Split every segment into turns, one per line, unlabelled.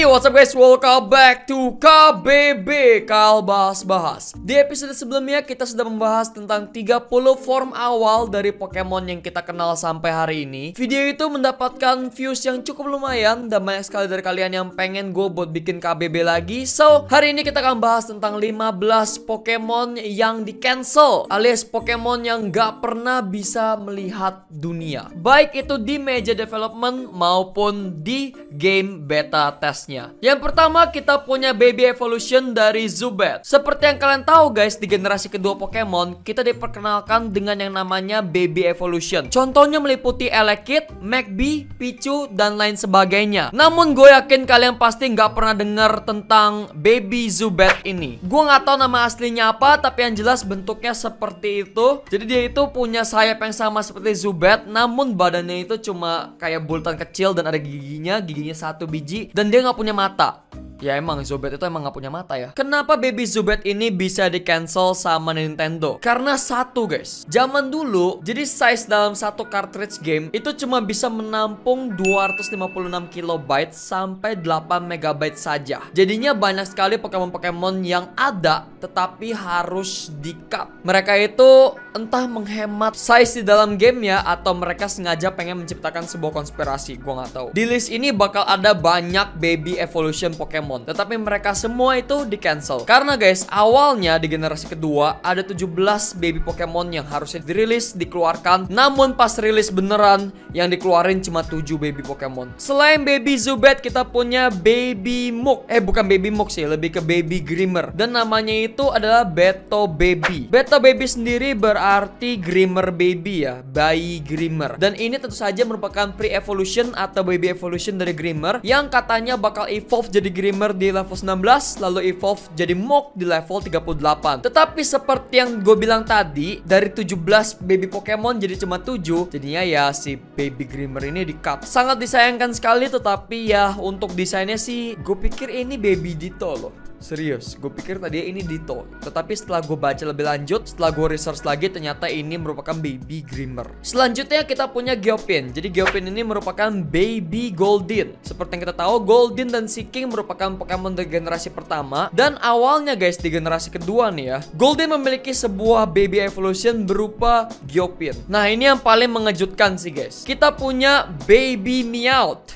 Hey, what's up guys? Welcome back to KBB, Kal Bahas-Bahas. Di episode sebelumnya kita sudah membahas tentang 30 form awal dari Pokemon yang kita kenal sampai hari ini. Video itu mendapatkan views yang cukup lumayan dan banyak sekali dari kalian yang pengen gue buat bikin KBB lagi. So, hari ini kita akan bahas tentang 15 Pokemon yang di cancel, alias Pokemon yang gak pernah bisa melihat dunia, baik itu di media development maupun di game beta testnya. Yang pertama kita punya Baby Evolution dari Zubat. Seperti yang kalian tahu guys, di generasi kedua Pokemon kita diperkenalkan dengan yang namanya Baby Evolution. Contohnya meliputi Elekid, Magby, Pichu, dan lain sebagainya. Namun gue yakin kalian pasti nggak pernah dengar tentang Baby Zubat ini. Gue nggak tahu nama aslinya apa, tapi yang jelas bentuknya seperti itu. Jadi dia itu punya sayap yang sama seperti Zubat, namun badannya itu cuma kayak bulatan kecil dan ada giginya satu biji, dan dia nggak punya mata. Ya emang Zubat itu emang gak punya mata ya. Kenapa Baby Zubat ini bisa di cancel sama Nintendo? Karena satu guys, zaman dulu jadi size dalam satu cartridge game itu cuma bisa menampung 256 KB sampai 8 MB saja. Jadinya banyak sekali Pokemon-Pokemon yang ada tetapi harus di-cut. Mereka itu entah menghemat size di dalam game ya, atau mereka sengaja pengen menciptakan sebuah konspirasi. Gua gak tahu. Di list ini bakal ada banyak Baby Evolution Pokemon, tetapi mereka semua itu di cancel. Karena guys, awalnya di generasi kedua ada 17 baby Pokemon yang harusnya dirilis, dikeluarkan. Namun pas rilis beneran yang dikeluarin cuma 7 baby Pokemon. Selain Baby Zubat kita punya Baby Muk. Bukan Baby Muk sih, lebih ke Baby Grimer. Dan namanya itu adalah Beto Baby. Beto Baby sendiri berarti Grimer Baby ya, bayi Grimer. Dan ini tentu saja merupakan pre-evolution atau baby evolution dari Grimer, yang katanya bakal evolve jadi Grimer di level 19, lalu evolve jadi Muk di level 38. Tetapi seperti yang gue bilang tadi, dari 17 baby Pokemon jadi cuma 7. Jadinya ya si Baby Grimer ini di-cut. Sangat disayangkan sekali, tetapi ya untuk desainnya sih gue pikir ini Baby Ditto loh. Serius, gue pikir tadi ini Ditto. Tetapi setelah gue baca lebih lanjut, setelah gue research lagi, ternyata ini merupakan Baby Grimer. Selanjutnya kita punya Giopin. Jadi Giopin ini merupakan Baby Goldeen. Seperti yang kita tahu, Goldeen dan Seaking merupakan Pokemon dari generasi pertama. Dan awalnya guys, di generasi kedua nih ya, Goldeen memiliki sebuah Baby Evolution berupa Giopin. Nah ini yang paling mengejutkan sih guys. Kita punya Baby Meowth.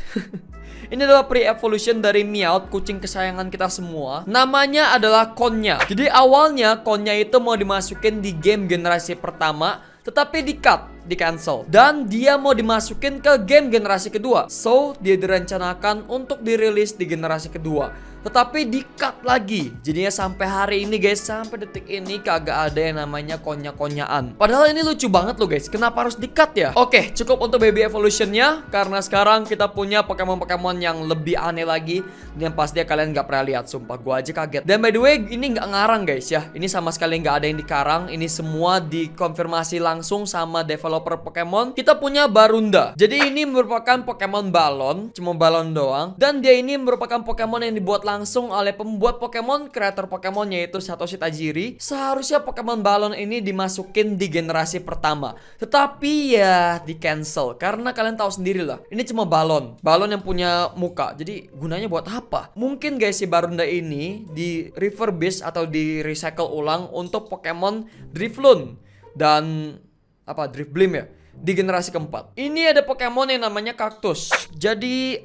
Ini adalah pre-evolution dari Meowth, kucing kesayangan kita semua. Namanya adalah Konya. Jadi awalnya Konya itu mau dimasukin di game generasi pertama, tetapi di-cut, di-cancel. Dan dia mau dimasukin ke game generasi kedua. So, dia direncanakan untuk dirilis di generasi kedua, tetapi di-cut lagi. Jadinya sampai hari ini guys, sampai detik ini kagak ada yang namanya Konya-Konyaan. Padahal ini lucu banget loh guys, kenapa harus di-cut ya? Oke, cukup untuk Baby Evolutionnya, karena sekarang kita punya Pokemon-Pokemon yang lebih aneh lagi, dan pasti kalian gak pernah lihat. Sumpah, gua aja kaget. Dan by the way, ini gak ngarang guys ya. Ini sama sekali gak ada yang dikarang. Ini semua dikonfirmasi langsung sama developer Pokemon. Kita punya Barunda. Jadi ini merupakan Pokemon balon, cuma balon doang. Dan dia ini merupakan Pokemon yang dibuat langsung oleh pembuat Pokemon, kreator Pokemon, yaitu Satoshi Tajiri. Seharusnya Pokemon balon ini dimasukin di generasi pertama, tetapi ya di cancel. Karena kalian tahu sendiri lah, ini cuma balon yang punya muka. Jadi gunanya buat apa? Mungkin guys si Barunda ini di refurbish atau di recycle ulang untuk Pokemon Drifloon dan Drifblim ya, di generasi keempat. Ini ada Pokemon yang namanya Kaktus. Jadi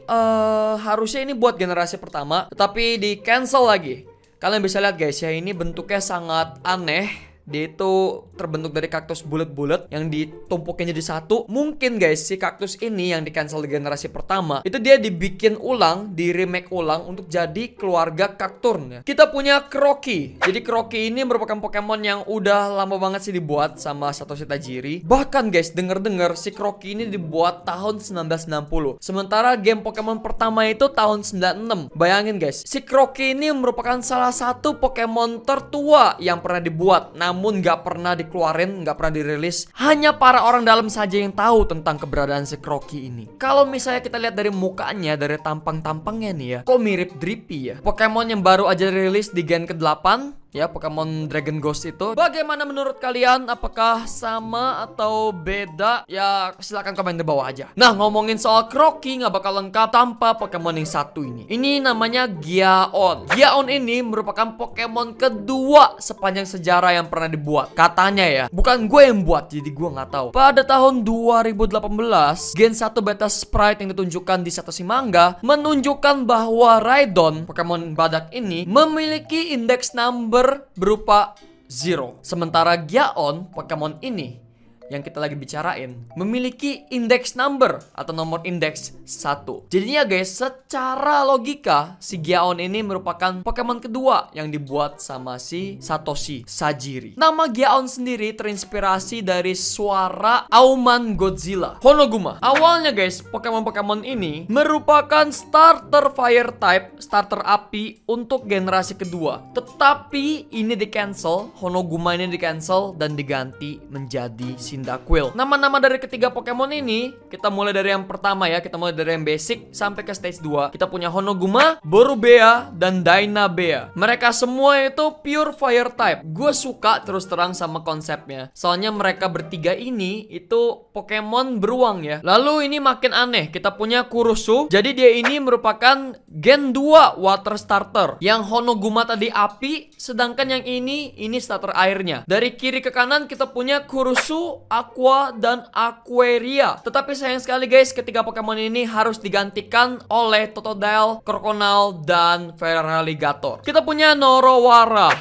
harusnya ini buat generasi pertama, tetapi di cancel lagi. Kalian bisa lihat guys ya, ini bentuknya sangat aneh. Dia itu terbentuk dari kaktus bulat-bulat yang ditumpukin jadi satu. Mungkin guys si kaktus ini yang di cancel di generasi pertama itu dia dibikin ulang, di remake ulang untuk jadi keluarga Cacturne. Kita punya Kroki. Jadi Kroki ini merupakan Pokemon yang udah lama banget sih dibuat sama Satoshi Tajiri. Bahkan guys, denger-dengar si Kroki ini dibuat tahun 1990. Sementara game Pokemon pertama itu tahun 96. Bayangin guys, si Kroki ini merupakan salah satu Pokemon tertua yang pernah dibuat, namun gak pernah dikeluarin, gak pernah dirilis. Hanya para orang dalam saja yang tahu tentang keberadaan si Kroki ini. Kalau misalnya kita lihat dari mukanya, dari tampang-tampangnya nih ya, kok mirip Drippy ya. Pokemon yang baru aja dirilis di gen ke-8 ya, Pokemon Dragon Ghost itu. Bagaimana menurut kalian? Apakah sama atau beda? Ya silahkan komen di bawah aja. Nah, ngomongin soal Croaky nggak bakal lengkap tanpa Pokemon yang satu ini. Ini namanya Giaon. Giaon ini merupakan Pokemon kedua sepanjang sejarah yang pernah dibuat. Katanya ya, bukan gue yang buat, jadi gue nggak tahu. Pada tahun 2018, Gen 1 Beta Sprite yang ditunjukkan di Satoshi Manga menunjukkan bahwa Raidon, Pokemon badak ini, memiliki indeks number berupa 0. Sementara Giaon, Pokemon ini yang kita lagi bicarain, memiliki indeks number atau nomor indeks 1. Jadinya guys, secara logika si Giaon ini merupakan Pokemon kedua yang dibuat sama si Satoshi Sajiri. Nama Giaon sendiri terinspirasi dari suara auman Godzilla, Honoguma. Awalnya guys, Pokemon-Pokemon ini merupakan starter fire type, starter api untuk generasi kedua. Tetapi ini di cancel, Honoguma ini di cancel dan diganti menjadi Cyndaquil. Nama-nama dari ketiga Pokemon ini, kita mulai dari yang pertama ya, kita mulai dari yang basic sampai ke stage 2. Kita punya Honoguma, Borubea, dan Dynabea. Mereka semua itu pure fire type. Gue suka terus terang sama konsepnya. Soalnya mereka bertiga ini itu Pokemon beruang ya. Lalu ini makin aneh, kita punya Kurusu. Jadi dia ini merupakan Gen 2 water starter. Yang Honoguma tadi api, sedangkan yang ini starter airnya. Dari kiri ke kanan kita punya Kurusu, Aqua, dan Aquaria. Tetapi sayang sekali guys, ketiga Pokemon ini harus digantikan oleh Totodile, Croconaw, dan Feraligatr. Kita punya Norowara.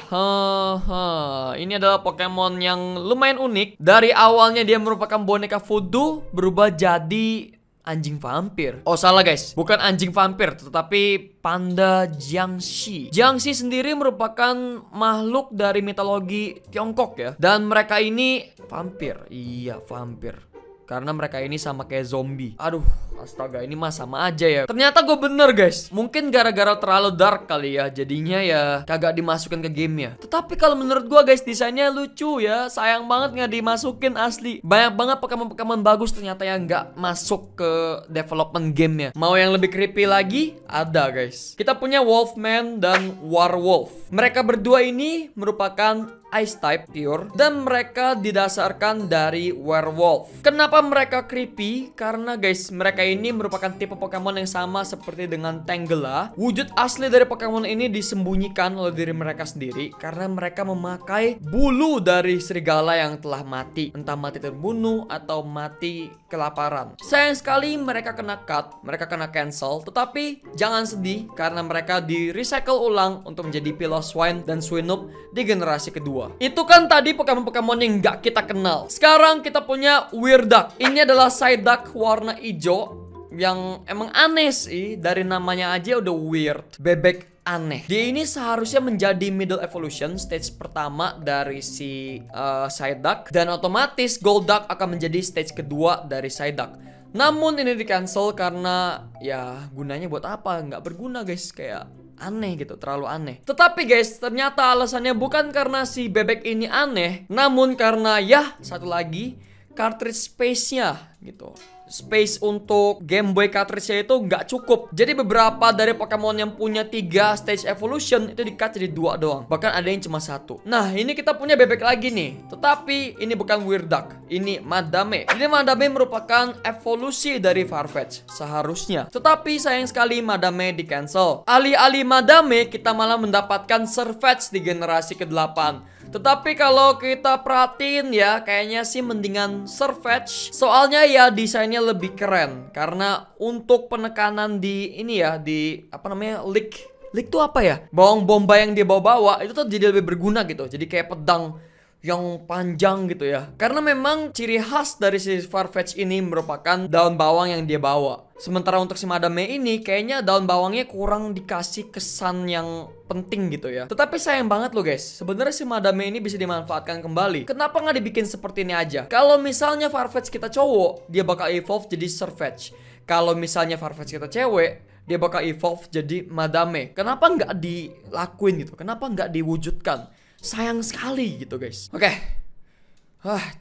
Ini adalah Pokemon yang lumayan unik. Dari awalnya dia merupakan boneka voodoo, berubah jadi anjing vampir. Oh salah guys, bukan anjing vampir, tetapi panda Jiangshi. Jiangshi sendiri merupakan makhluk dari mitologi Tiongkok ya. Dan mereka ini vampir. Iya, vampir. Karena mereka ini sama kayak zombie. Aduh, astaga, ini mah sama aja ya. Ternyata gue bener guys. Mungkin gara-gara terlalu dark kali ya, jadinya ya kagak dimasukin ke gamenya. Tetapi kalau menurut gue guys, desainnya lucu ya. Sayang banget nggak dimasukin asli. Banyak banget Pokemon-Pokemon bagus ternyata yang nggak masuk ke development gamenya. Mau yang lebih creepy lagi? Ada guys. Kita punya Wolfman dan Warwolf. Mereka berdua ini merupakan Ice type pure dan mereka didasarkan dari werewolf. Kenapa mereka creepy? Karena guys, mereka ini merupakan tipe Pokemon yang sama seperti dengan Tangela. Wujud asli dari Pokemon ini disembunyikan oleh diri mereka sendiri karena mereka memakai bulu dari serigala yang telah mati, entah mati terbunuh atau mati kelaparan. Sayang sekali mereka kena cut, mereka kena cancel, tetapi jangan sedih karena mereka di recycle ulang untuk menjadi Piloswine dan Swinub di generasi kedua. Itu kan tadi Pokemon-Pokemon yang nggak kita kenal. Sekarang kita punya Weirduck. Ini adalah Psyduck warna hijau yang emang aneh sih. Dari namanya aja udah weird. Bebek aneh. Dia ini seharusnya menjadi middle evolution, stage pertama dari si Psyduck. Dan otomatis Golduck akan menjadi stage kedua dari Psyduck. Namun ini di cancel karena ya gunanya buat apa? Nggak berguna guys, kayak aneh gitu, terlalu aneh. Tetapi guys, ternyata alasannya bukan karena si bebek ini aneh, namun karena ya satu lagi, cartridge space-nya gitu. Space untuk Game Boy cartridge-nya itu nggak cukup. Jadi beberapa dari Pokemon yang punya 3 stage evolution itu di-cut jadi 2 doang. Bahkan ada yang cuma 1. Nah, ini kita punya bebek lagi nih. Tetapi ini bukan Weirduck, ini Madame. Jadi Madame merupakan evolusi dari Farfetch seharusnya. Tetapi sayang sekali Madame di-cancel. Alih-alih Madame, kita malah mendapatkan Serfetch di generasi ke-8. Tetapi kalau kita perhatiin ya, kayaknya sih mendingan Serfetch. Soalnya ya desainnya lebih keren. Karena untuk penekanan di ini ya, di apa namanya, leak tuh apa ya? Bawang bombay yang dia bawa-bawa itu tuh jadi lebih berguna gitu. Jadi kayak pedang yang panjang gitu ya. Karena memang ciri khas dari si Farfetch ini merupakan daun bawang yang dia bawa. Sementara untuk si Madame ini kayaknya daun bawangnya kurang dikasih kesan yang penting gitu ya. Tetapi sayang banget loh guys, sebenarnya si Madame ini bisa dimanfaatkan kembali. Kenapa nggak dibikin seperti ini aja? Kalau misalnya Farfetch kita cowok, dia bakal evolve jadi Serfetch. Kalau misalnya Farfetch kita cewek, dia bakal evolve jadi Madame. Kenapa nggak dilakuin gitu? Kenapa nggak diwujudkan? Sayang sekali gitu guys. Oke.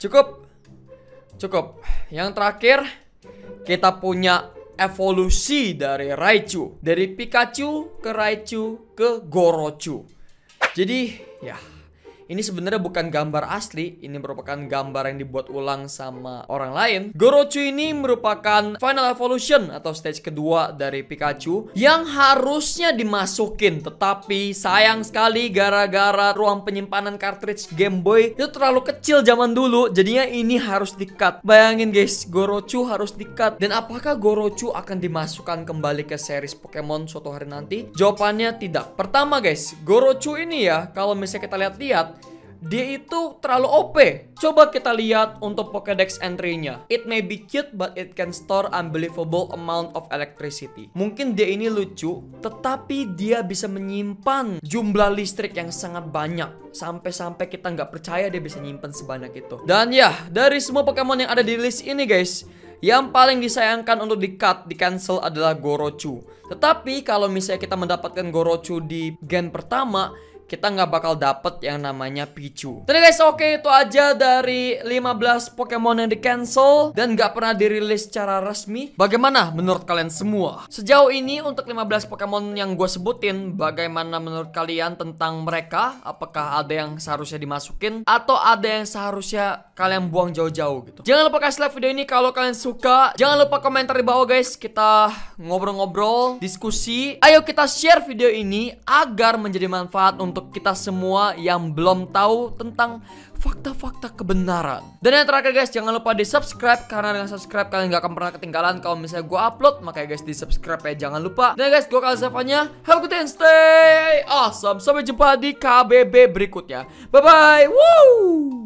Cukup. Yang terakhir, kita punya evolusi dari Raichu. Dari Pikachu ke Raichu ke Gorochu. Jadi ya, ini sebenarnya bukan gambar asli, ini merupakan gambar yang dibuat ulang sama orang lain. Gorochu ini merupakan final evolution atau stage kedua dari Pikachu yang harusnya dimasukin, tetapi sayang sekali gara-gara ruang penyimpanan cartridge Game Boy itu terlalu kecil zaman dulu, jadinya ini harus di-cut. Bayangin guys, Gorochu harus di-cut. Dan apakah Gorochu akan dimasukkan kembali ke series Pokemon suatu hari nanti? Jawabannya tidak. Pertama guys, Gorochu ini ya, kalau misalnya kita lihat-lihat, dia itu terlalu OP. Coba kita lihat untuk Pokédex entry-nya. It may be cute but it can store unbelievable amount of electricity. Mungkin dia ini lucu, tetapi dia bisa menyimpan jumlah listrik yang sangat banyak. Sampai-sampai kita nggak percaya dia bisa nyimpan sebanyak itu. Dan ya, dari semua Pokemon yang ada di list ini guys, yang paling disayangkan untuk di-cut, di-cancel adalah Gorochu. Tetapi kalau misalnya kita mendapatkan Gorochu di gen pertama, kita nggak bakal dapet yang namanya Pichu. Jadi guys, oke, itu aja dari 15 Pokemon yang di cancel dan nggak pernah dirilis secara resmi. Bagaimana menurut kalian semua? Sejauh ini untuk 15 Pokemon yang gue sebutin, bagaimana menurut kalian tentang mereka? Apakah ada yang seharusnya dimasukin atau ada yang seharusnya kalian buang jauh-jauh gitu? Jangan lupa kasih like video ini kalau kalian suka. Jangan lupa komentar di bawah guys. Kita ngobrol-ngobrol, diskusi. Ayo kita share video ini agar menjadi manfaat untuk kita semua yang belum tahu tentang fakta-fakta kebenaran. Dan yang terakhir guys, jangan lupa di subscribe, karena dengan subscribe kalian gak akan pernah ketinggalan kalau misalnya gue upload. Makanya guys, di subscribe ya, jangan lupa. Dan guys, gue Kalsevanya, have a good day and stay awesome. Sampai jumpa di KBB berikutnya. Bye bye. Woo!